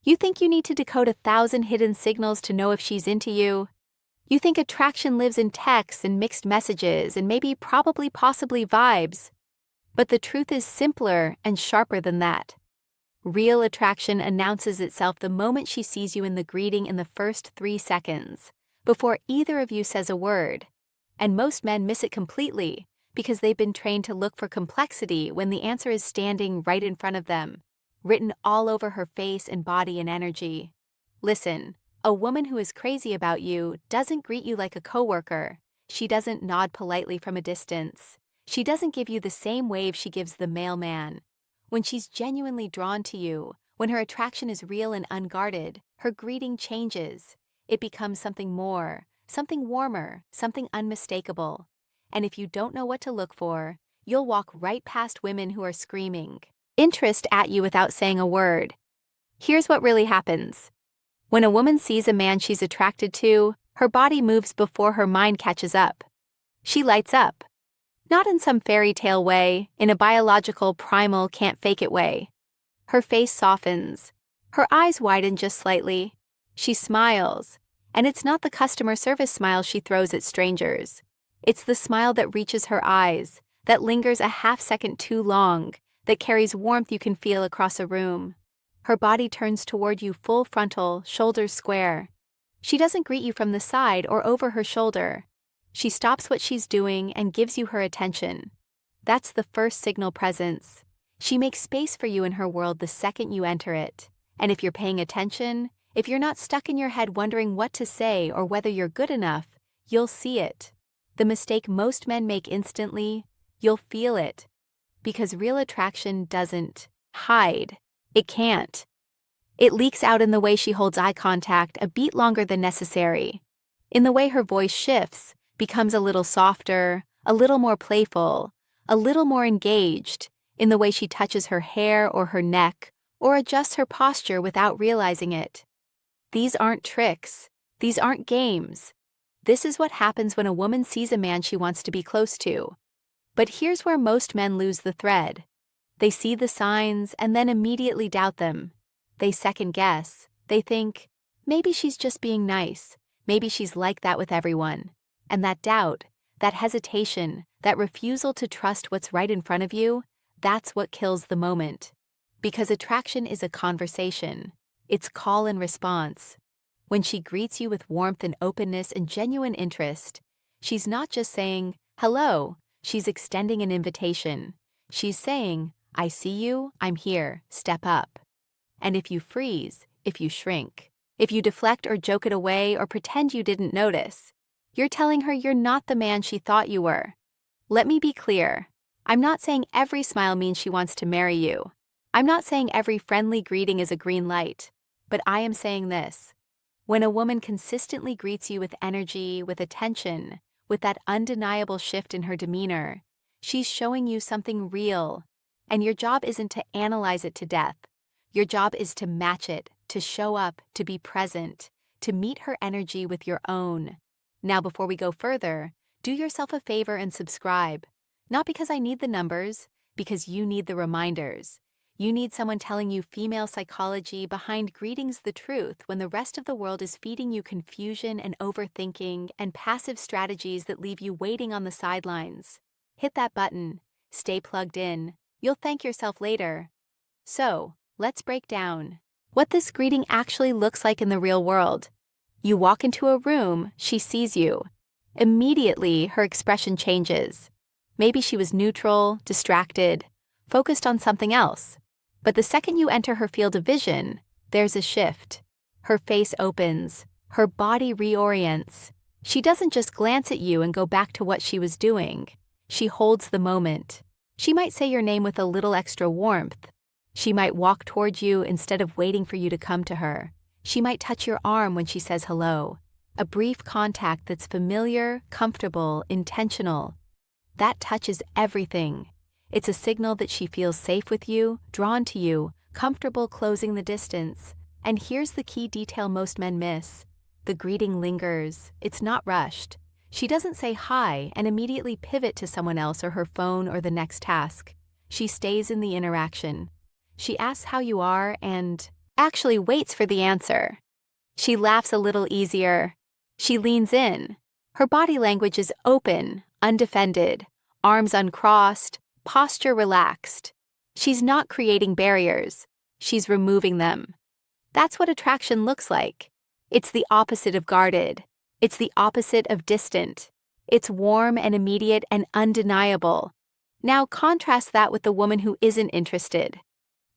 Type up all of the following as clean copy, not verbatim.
You think you need to decode 1,000 hidden signals to know if she's into you. You think attraction lives in texts and mixed messages and maybe probably possibly vibes. But the truth is simpler and sharper than that. Real attraction announces itself the moment she sees you in the greeting in the first 3 seconds, before either of you says a word. And most men miss it completely because they've been trained to look for complexity when the answer is standing right in front of them, written all over her face and body and energy. Listen, a woman who is crazy about you doesn't greet you like a coworker. She doesn't nod politely from a distance. She doesn't give you the same wave she gives the mailman. When she's genuinely drawn to you, when her attraction is real and unguarded, her greeting changes. It becomes something more, something warmer, something unmistakable. And if you don't know what to look for, you'll walk right past women who are screaming interest at you without saying a word. Here's what really happens. When a woman sees a man she's attracted to, her body moves before her mind catches up. She lights up. Not in some fairy tale way, in a biological, primal, can't-fake-it way. Her face softens. Her eyes widen just slightly. She smiles. And it's not the customer service smile she throws at strangers. It's the smile that reaches her eyes, that lingers a half-second too long, that carries warmth you can feel across a room. Her body turns toward you full frontal, shoulders square. She doesn't greet you from the side or over her shoulder. She stops what she's doing and gives you her attention. That's the first signal presence. She makes space for you in her world the second you enter it. And if you're paying attention, if you're not stuck in your head wondering what to say or whether you're good enough, you'll see it. The mistake most men make instantly, you'll feel it. Because real attraction doesn't hide. It can't. It leaks out in the way she holds eye contact a beat longer than necessary. In the way her voice shifts, becomes a little softer, a little more playful, a little more engaged, in the way she touches her hair or her neck, or adjusts her posture without realizing it. These aren't tricks. These aren't games. This is what happens when a woman sees a man she wants to be close to. But here's where most men lose the thread. They see the signs and then immediately doubt them. They second guess. They think, maybe she's just being nice. Maybe she's like that with everyone. And that doubt, that hesitation, that refusal to trust what's right in front of you, that's what kills the moment. Because attraction is a conversation. It's call and response. When she greets you with warmth and openness and genuine interest, she's not just saying, hello, she's extending an invitation. She's saying, I see you, I'm here, step up. And if you freeze, if you shrink, if you deflect or joke it away or pretend you didn't notice, you're telling her you're not the man she thought you were. Let me be clear. I'm not saying every smile means she wants to marry you. I'm not saying every friendly greeting is a green light. But I am saying this. When a woman consistently greets you with energy, with attention, with that undeniable shift in her demeanor, she's showing you something real. And your job isn't to analyze it to death. Your job is to match it, to show up, to be present, to meet her energy with your own. Now, before we go further, do yourself a favor and subscribe. Not because I need the numbers, because you need the reminders. You need someone telling you female psychology behind greetings the truth when the rest of the world is feeding you confusion and overthinking and passive strategies that leave you waiting on the sidelines. Hit that button. Stay plugged in. You'll thank yourself later. So, let's break down what this greeting actually looks like in the real world. You walk into a room, she sees you. Immediately, her expression changes. Maybe she was neutral, distracted, focused on something else. But the second you enter her field of vision, there's a shift. Her face opens. Her body reorients. She doesn't just glance at you and go back to what she was doing. She holds the moment. She might say your name with a little extra warmth. She might walk toward you instead of waiting for you to come to her. She might touch your arm when she says hello. A brief contact that's familiar, comfortable, intentional. That touch is everything. It's a signal that she feels safe with you, drawn to you, comfortable closing the distance. And here's the key detail most men miss. The greeting lingers. It's not rushed. She doesn't say hi and immediately pivot to someone else or her phone or the next task. She stays in the interaction. She asks how you are and, actually waits for the answer. She laughs a little easier. She leans in. Her body language is open, undefended, arms uncrossed, posture relaxed. She's not creating barriers. She's removing them. That's what attraction looks like. It's the opposite of guarded. It's the opposite of distant. It's warm and immediate and undeniable. Now contrast that with the woman who isn't interested.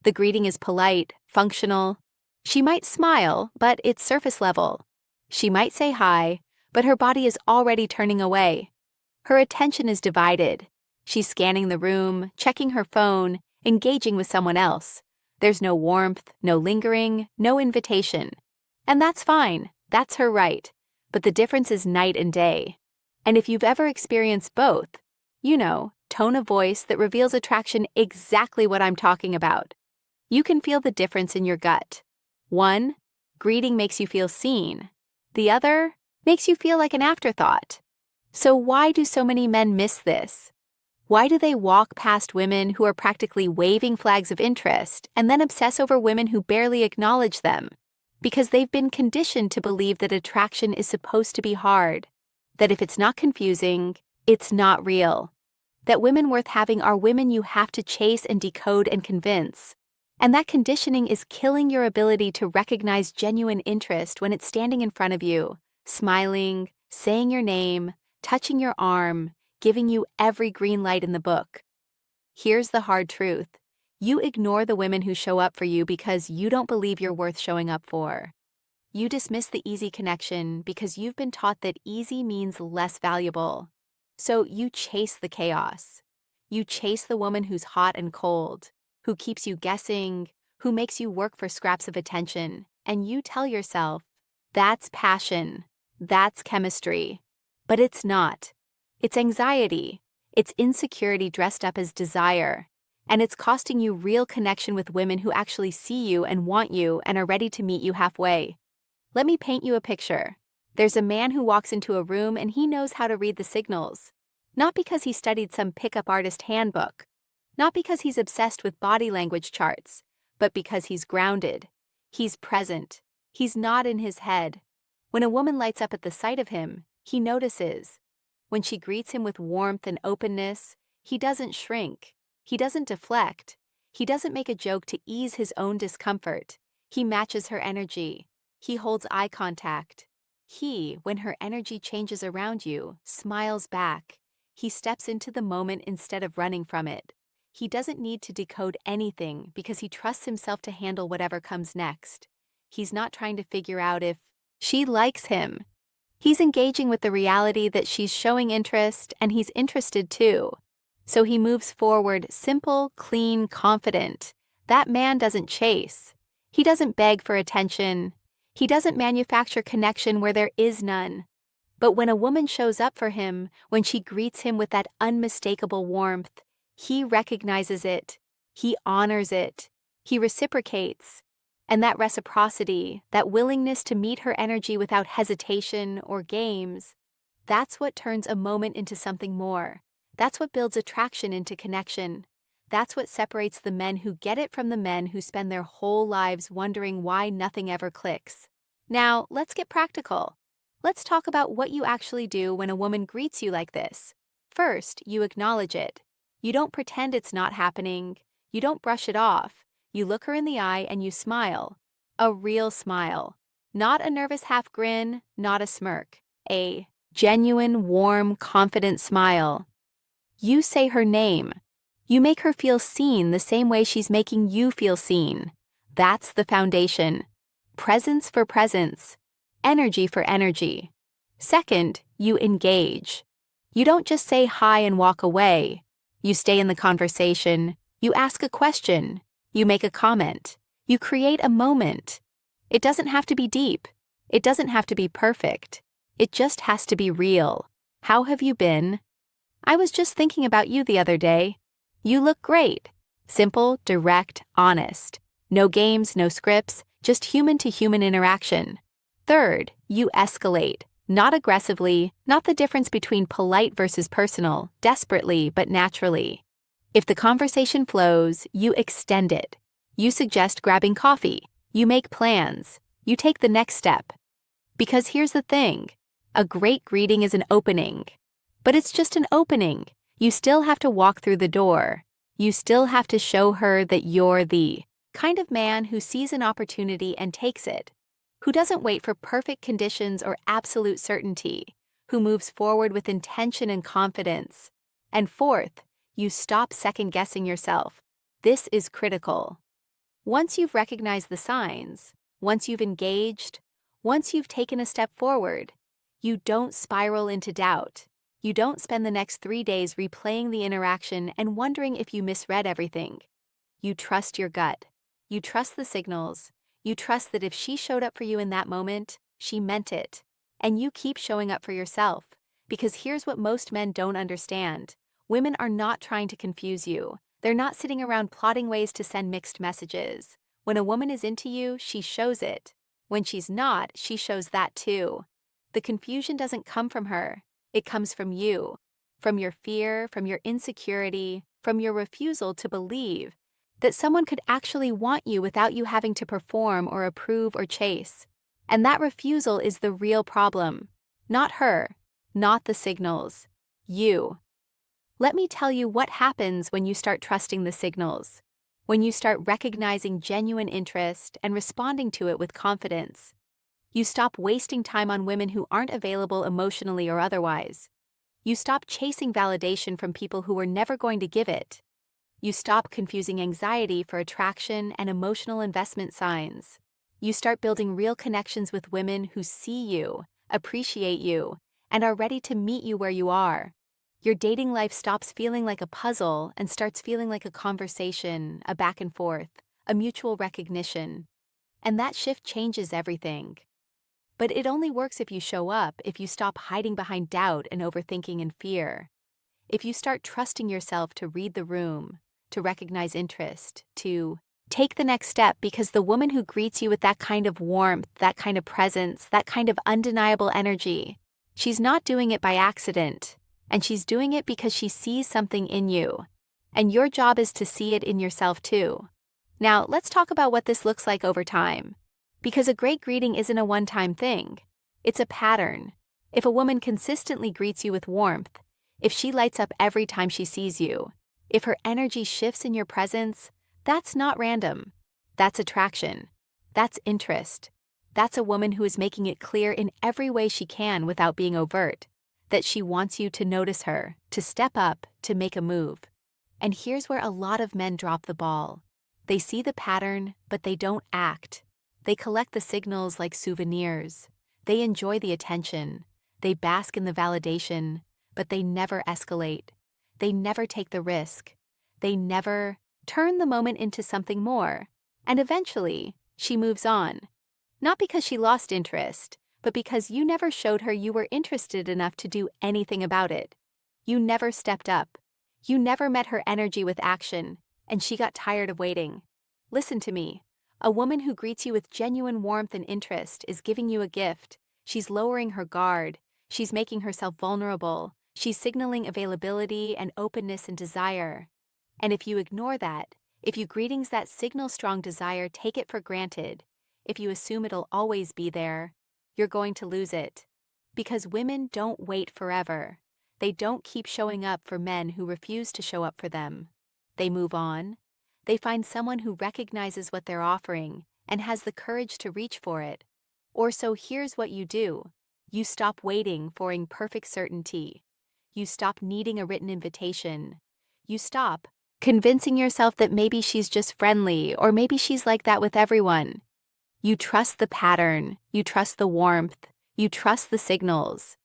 The greeting is polite, functional. She might smile, but it's surface level. She might say hi, but her body is already turning away. Her attention is divided. She's scanning the room, checking her phone, engaging with someone else. There's no warmth, no lingering, no invitation. And that's fine. That's her right. But the difference is night and day. And if you've ever experienced both, you know, tone of voice that reveals attraction exactly what I'm talking about. You can feel the difference in your gut. One, greeting makes you feel seen. The other makes you feel like an afterthought. So why do so many men miss this? Why do they walk past women who are practically waving flags of interest and then obsess over women who barely acknowledge them? Because they've been conditioned to believe that attraction is supposed to be hard, that if it's not confusing, it's not real, that women worth having are women you have to chase and decode and convince. And that conditioning is killing your ability to recognize genuine interest when it's standing in front of you, smiling, saying your name, touching your arm, giving you every green light in the book. Here's the hard truth. You ignore the women who show up for you because you don't believe you're worth showing up for. You dismiss the easy connection because you've been taught that easy means less valuable. So you chase the chaos. You chase the woman who's hot and cold, who keeps you guessing, who makes you work for scraps of attention, and you tell yourself, that's passion, that's chemistry. But it's not. It's anxiety. It's insecurity dressed up as desire. And it's costing you real connection with women who actually see you and want you and are ready to meet you halfway. Let me paint you a picture. There's a man who walks into a room and he knows how to read the signals. Not because he studied some pickup artist handbook. Not because he's obsessed with body language charts, but because he's grounded. He's present. He's not in his head. When a woman lights up at the sight of him, he notices. When she greets him with warmth and openness, he doesn't shrink. He doesn't deflect. He doesn't make a joke to ease his own discomfort. He matches her energy. He holds eye contact. He, when her energy changes around you, smiles back. He steps into the moment instead of running from it. He doesn't need to decode anything because he trusts himself to handle whatever comes next. He's not trying to figure out if she likes him. He's engaging with the reality that she's showing interest and he's interested too. So he moves forward simple, clean, confident. That man doesn't chase. He doesn't beg for attention. He doesn't manufacture connection where there is none. But when a woman shows up for him, when she greets him with that unmistakable warmth, he recognizes it. He honors it. He reciprocates. And that reciprocity, that willingness to meet her energy without hesitation or games, that's what turns a moment into something more. That's what builds attraction into connection. That's what separates the men who get it from the men who spend their whole lives wondering why nothing ever clicks. Now, let's get practical. Let's talk about what you actually do when a woman greets you like this. First, you acknowledge it. You don't pretend it's not happening. You don't brush it off. You look her in the eye and you smile. A real smile. Not a nervous half grin, not a smirk. A genuine, warm, confident smile. You say her name. You make her feel seen the same way she's making you feel seen. That's the foundation. Presence for presence. Energy for energy. Second, you engage. You don't just say hi and walk away. You stay in the conversation. You ask a question. You make a comment. You create a moment. It doesn't have to be deep. It doesn't have to be perfect. It just has to be real. How have you been? I was just thinking about you the other day. You look great. Simple, direct, honest. No games, no scripts, just human-to-human interaction. Third, you escalate. Not aggressively, not the difference between polite versus personal, desperately but naturally. If the conversation flows, you extend it. You suggest grabbing coffee. You make plans. You take the next step. Because here's the thing. A great greeting is an opening. But it's just an opening. You still have to walk through the door. You still have to show her that you're the kind of man who sees an opportunity and takes it, who doesn't wait for perfect conditions or absolute certainty, who moves forward with intention and confidence. And fourth, you stop second-guessing yourself. This is critical. Once you've recognized the signs, once you've engaged, once you've taken a step forward, you don't spiral into doubt. You don't spend the next 3 days replaying the interaction and wondering if you misread everything. You trust your gut. You trust the signals. You trust that if she showed up for you in that moment, she meant it. And you keep showing up for yourself. Because here's what most men don't understand. Women are not trying to confuse you. They're not sitting around plotting ways to send mixed messages. When a woman is into you, she shows it. When she's not, she shows that too. The confusion doesn't come from her. It comes from you. From your fear, from your insecurity, from your refusal to believe that someone could actually want you without you having to perform or approve or chase. And that refusal is the real problem. Not her, not the signals. You. Let me tell you what happens when you start trusting the signals. When you start recognizing genuine interest and responding to it with confidence. You stop wasting time on women who aren't available emotionally or otherwise. You stop chasing validation from people who are never going to give it. You stop confusing anxiety for attraction and emotional investment signs. You start building real connections with women who see you, appreciate you, and are ready to meet you where you are. Your dating life stops feeling like a puzzle and starts feeling like a conversation, a back and forth, a mutual recognition. And that shift changes everything. But it only works if you show up, if you stop hiding behind doubt and overthinking and fear. If you start trusting yourself to read the room, to recognize interest, to take the next step, because the woman who greets you with that kind of warmth, that kind of presence, that kind of undeniable energy, she's not doing it by accident, and she's doing it because she sees something in you. And your job is to see it in yourself too. Now, let's talk about what this looks like over time. Because a great greeting isn't a one-time thing. It's a pattern. If a woman consistently greets you with warmth, if she lights up every time she sees you, if her energy shifts in your presence, that's not random. That's attraction. That's interest. That's a woman who is making it clear in every way she can without being overt, that she wants you to notice her, to step up, to make a move. And here's where a lot of men drop the ball. They see the pattern, but they don't act. They collect the signals like souvenirs. They enjoy the attention. They bask in the validation, but they never escalate. They never take the risk. They never turn the moment into something more. And eventually, she moves on. Not because she lost interest, but because you never showed her you were interested enough to do anything about it. You never stepped up. You never met her energy with action, and she got tired of waiting. Listen to me. A woman who greets you with genuine warmth and interest is giving you a gift. She's lowering her guard. She's making herself vulnerable. She's signaling availability and openness and desire. And if you ignore that, if you greetings that signal strong desire take it for granted, if you assume it'll always be there, you're going to lose it. Because women don't wait forever. They don't keep showing up for men who refuse to show up for them. They move on. They find someone who recognizes what they're offering and has the courage to reach for it. Or so here's what you do. You stop waiting for perfect certainty. You stop needing a written invitation. You stop convincing yourself that maybe she's just friendly or maybe she's like that with everyone. You trust the pattern. You trust the warmth. You trust the signals.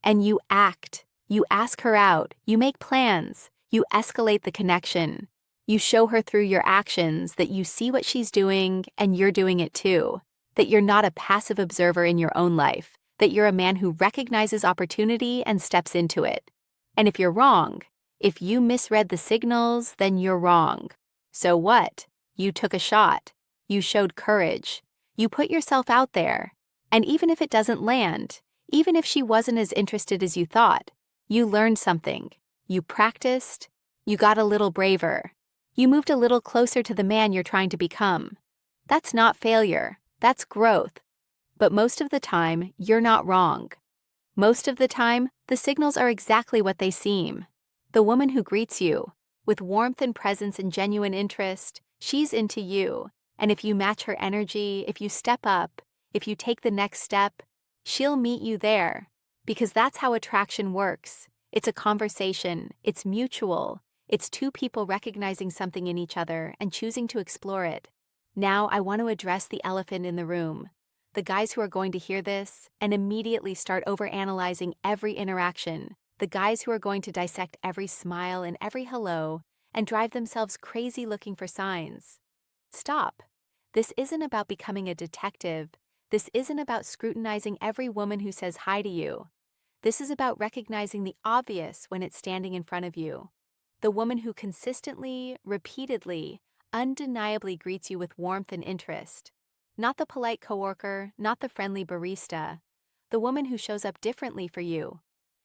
And you act. You ask her out. You make plans. You escalate the connection. You show her through your actions that you see what she's doing and you're doing it too. That you're not a passive observer in your own life. That you're a man who recognizes opportunity and steps into it. And if you're wrong, if you misread the signals, then you're wrong. So what? You took a shot. You showed courage. You put yourself out there. And even if it doesn't land, even if she wasn't as interested as you thought, you learned something. You practiced. You got a little braver. You moved a little closer to the man you're trying to become. That's not failure, that's growth. But most of the time, you're not wrong. Most of the time, the signals are exactly what they seem. The woman who greets you, with warmth and presence and genuine interest, she's into you. And if you match her energy, if you step up, if you take the next step, she'll meet you there. Because that's how attraction works. It's a conversation, it's mutual, it's two people recognizing something in each other and choosing to explore it. Now I want to address the elephant in the room. The guys who are going to hear this and immediately start overanalyzing every interaction. The guys who are going to dissect every smile and every hello and drive themselves crazy looking for signs. Stop. This isn't about becoming a detective. This isn't about scrutinizing every woman who says hi to you. This is about recognizing the obvious when it's standing in front of you. The woman who consistently, repeatedly, undeniably greets you with warmth and interest. Not the polite coworker, not the friendly barista. The woman who shows up differently for you.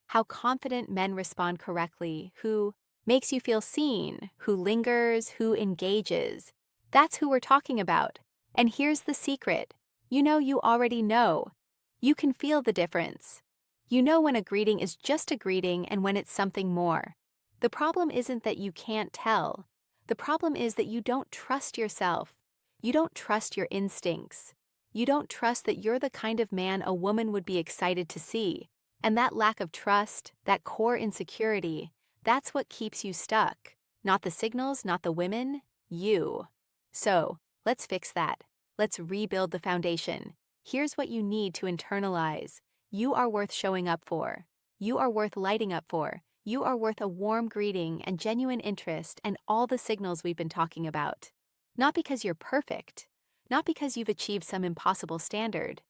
How confident men respond correctly, who makes you feel seen, who lingers, who engages. That's who we're talking about. And here's the secret. You already know. You can feel the difference. You know when a greeting is just a greeting and when it's something more. The problem isn't that you can't tell. The problem is that you don't trust yourself. You don't trust your instincts. You don't trust that you're the kind of man a woman would be excited to see. And that lack of trust, that core insecurity, that's what keeps you stuck. Not the signals, not the women, you. So, let's fix that. Let's rebuild the foundation. Here's what you need to internalize. You are worth showing up for. You are worth lighting up for. You are worth a warm greeting and genuine interest and all the signals we've been talking about. Not because you're perfect, not because you've achieved some impossible standard,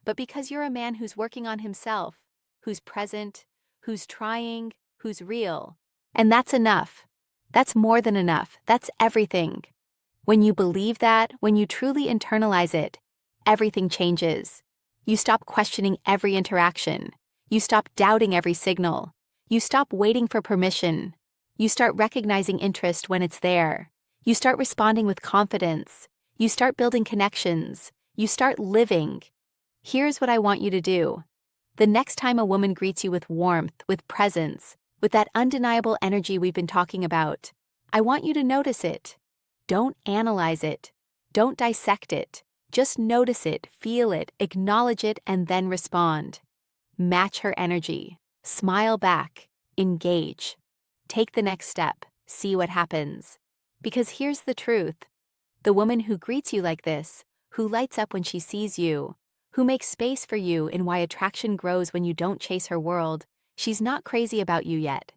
but because you're a man who's working on himself, who's present, who's trying, who's real. And that's enough. That's more than enough. That's everything. When you believe that, when you truly internalize it, everything changes. You stop questioning every interaction. You stop doubting every signal. You stop waiting for permission. You start recognizing interest when it's there. You start responding with confidence. You start building connections. You start living. Here's what I want you to do. The next time a woman greets you with warmth, with presence, with that undeniable energy we've been talking about, I want you to notice it. Don't analyze it. Don't dissect it. Just notice it, feel it, acknowledge it, and then respond. Match her energy. Smile back. Engage. Take the next step. See what happens. Because here's the truth. The woman who greets you like this, who lights up when she sees you, who makes space for you in why attraction grows when you don't chase her world, she's not crazy about you yet.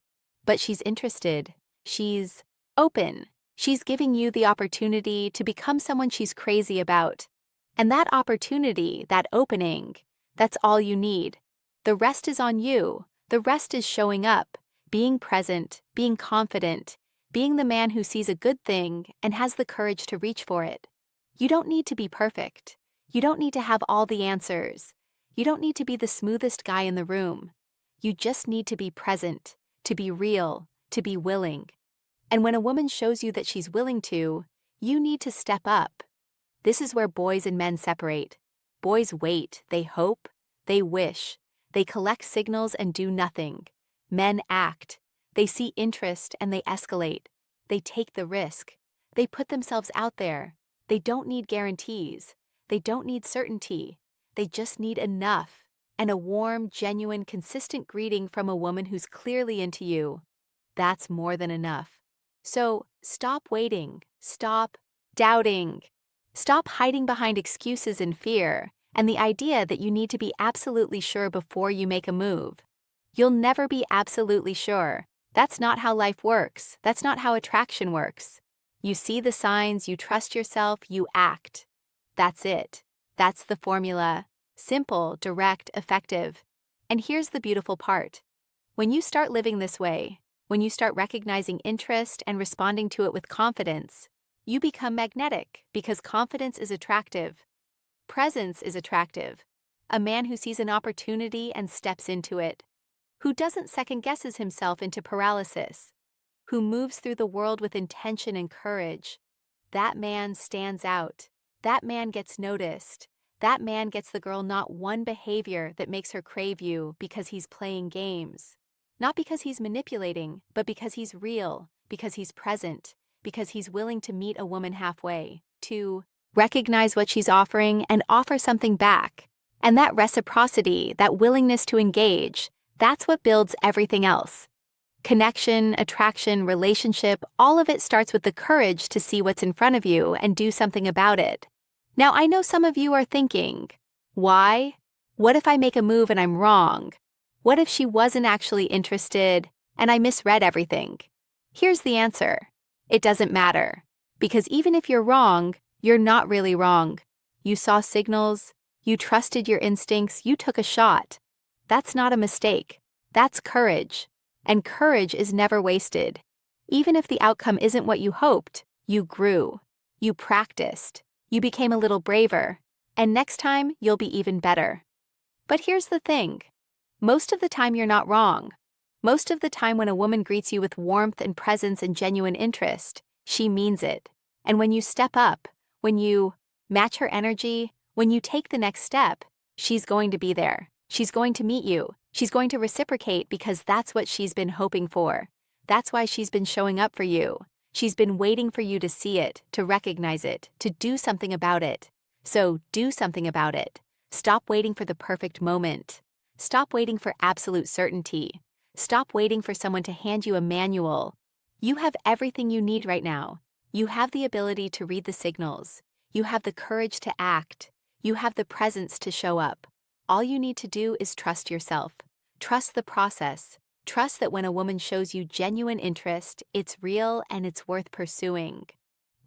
But she's interested. She's open. She's giving you the opportunity to become someone she's crazy about. And that opportunity, that opening, that's all you need. The rest is on you. The rest is showing up, being present, being confident, being the man who sees a good thing and has the courage to reach for it. You don't need to be perfect. You don't need to have all the answers. You don't need to be the smoothest guy in the room. You just need to be present, to be real, to be willing. And when a woman shows you that she's willing to, you need to step up. This is where boys and men separate. Boys wait, they hope, they wish, they collect signals and do nothing. Men act. They see interest and they escalate. They take the risk. They put themselves out there. They don't need guarantees. They don't need certainty. They just need enough. And a warm, genuine, consistent greeting from a woman who's clearly into you. That's more than enough. So stop waiting. Stop doubting. Stop hiding behind excuses and fear and the idea that you need to be absolutely sure before you make a move. You'll never be absolutely sure. That's not how life works. That's not how attraction works. You see the signs, you trust yourself, you act. That's it. That's the formula. Simple, direct, effective. And here's the beautiful part. When you start living this way, when you start recognizing interest and responding to it with confidence, you become magnetic because confidence is attractive. Presence is attractive. A man who sees an opportunity and steps into it. Who doesn't second-guesses himself into paralysis. Who moves through the world with intention and courage. That man stands out. That man gets noticed. That man gets the girl not one behavior that makes her crave you because he's playing games. Not because he's manipulating, but because he's real, because he's present, because he's willing to meet a woman halfway, to recognize what she's offering and offer something back. And that reciprocity, that willingness to engage, that's what builds everything else. Connection, attraction, relationship, all of it starts with the courage to see what's in front of you and do something about it. Now, I know some of you are thinking, why? What if I make a move and I'm wrong? What if she wasn't actually interested and I misread everything? Here's the answer. It doesn't matter. Because even if you're wrong, you're not really wrong. You saw signals, you trusted your instincts, you took a shot. That's not a mistake. That's courage. And courage is never wasted. Even if the outcome isn't what you hoped, you grew. You practiced. You became a little braver. And next time, you'll be even better. But here's the thing. Most of the time, you're not wrong. Most of the time when a woman greets you with warmth and presence and genuine interest, she means it. And when you step up, when you match her energy, when you take the next step, she's going to be there. She's going to meet you. She's going to reciprocate because that's what she's been hoping for. That's why she's been showing up for you. She's been waiting for you to see it, to recognize it, to do something about it. So do something about it. Stop waiting for the perfect moment. Stop waiting for absolute certainty. Stop waiting for someone to hand you a manual. You have everything you need right now. You have the ability to read the signals. You have the courage to act. You have the presence to show up. All you need to do is trust yourself. Trust the process. Trust that when a woman shows you genuine interest, it's real and it's worth pursuing.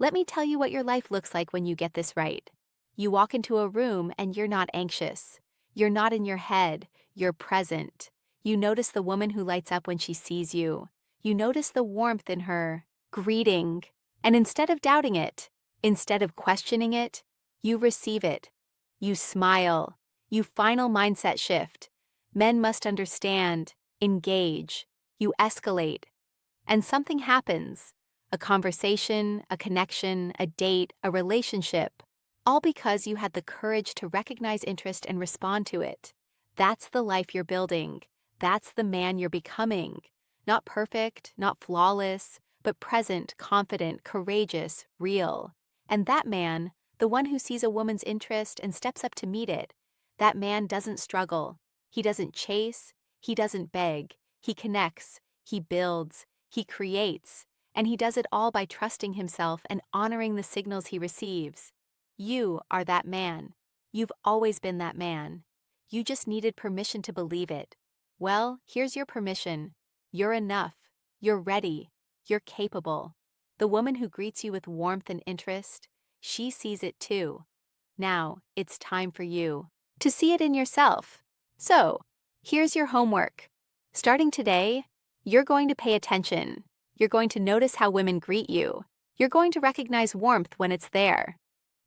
Let me tell you what your life looks like when you get this right. You walk into a room and you're not anxious. You're not in your head. You're present. You notice the woman who lights up when she sees you. You notice the warmth in her greeting. And instead of doubting it, instead of questioning it, you receive it. You smile. You final mindset shift. Men must understand, engage. You escalate. And something happens. A conversation, a connection, a date, a relationship. All because you had the courage to recognize interest and respond to it. That's the life you're building. That's the man you're becoming. Not perfect, not flawless, but present, confident, courageous, real. And that man, the one who sees a woman's interest and steps up to meet it, that man doesn't struggle. He doesn't chase. He doesn't beg. He connects. He builds. He creates. And he does it all by trusting himself and honoring the signals he receives. You are that man. You've always been that man. You just needed permission to believe it. Well, here's your permission. You're enough. You're ready. You're capable. The woman who greets you with warmth and interest, she sees it too. Now, it's time for you to see it in yourself. So, here's your homework. Starting today, you're going to pay attention. You're going to notice how women greet you. You're going to recognize warmth when it's there.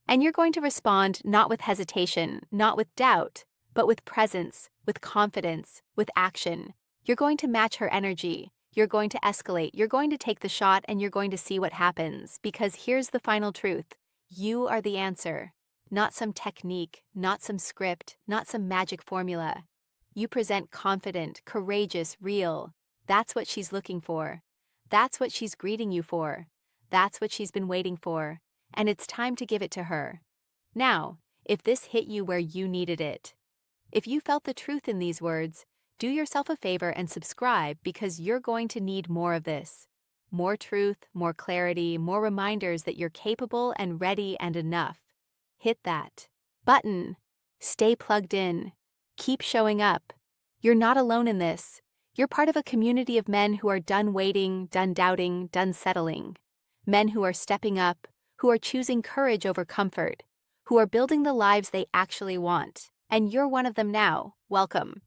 And you're going to respond not with hesitation, not with doubt, but with presence, with confidence, with action. You're going to match her energy. You're going to escalate. You're going to take the shot and you're going to see what happens. Because here's the final truth. You are the answer. Not some technique, not some script, not some magic formula. You present confident, courageous, real. That's what she's looking for. That's what she's greeting you for. That's what she's been waiting for. And it's time to give it to her. Now, if this hit you where you needed it, if you felt the truth in these words, do yourself a favor and subscribe because you're going to need more of this. More truth, more clarity, more reminders that you're capable and ready and enough. Hit that button. Stay plugged in. Keep showing up. You're not alone in this. You're part of a community of men who are done waiting, done doubting, done settling. Men who are stepping up, who are choosing courage over comfort, who are building the lives they actually want. And you're one of them now. Welcome.